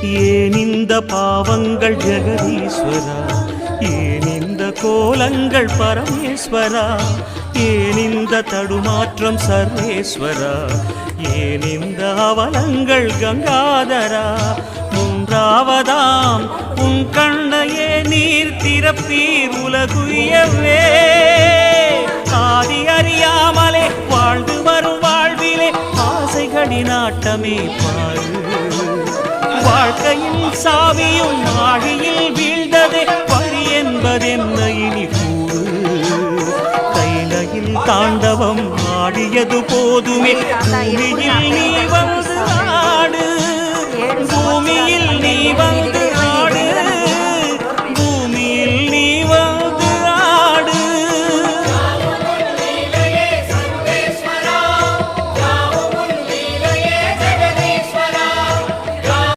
ஏன் இந்த பாவங்கள் ஜெகதீஸ்வரா, ஏன் இந்த கோலங்கள் பரமேஸ்வரா, ஏன் இந்த தடுமாற்றம் சர்வேஸ்வரா, ஏன் இந்த அவலங்கள் கங்காதரா. மூன்றாவதாம் உன் கண்ணையே நீர் திறப்பீர் உலகுயவே. ஆதி அறியாமலே வாழ்ந்து வரும் வாழ்விலே ஆசைகளின் ஆட்டமே பாரு. வாழ்க்கையின் சாவியும் ஆழியில் வீழ்ந்ததே வழி என்பதென்ன இனி கூறு. கைலையில் தாண்டவம் ஆடியது போதுமே, பூமியில் நீ வந்து ஆடு. பூமியில்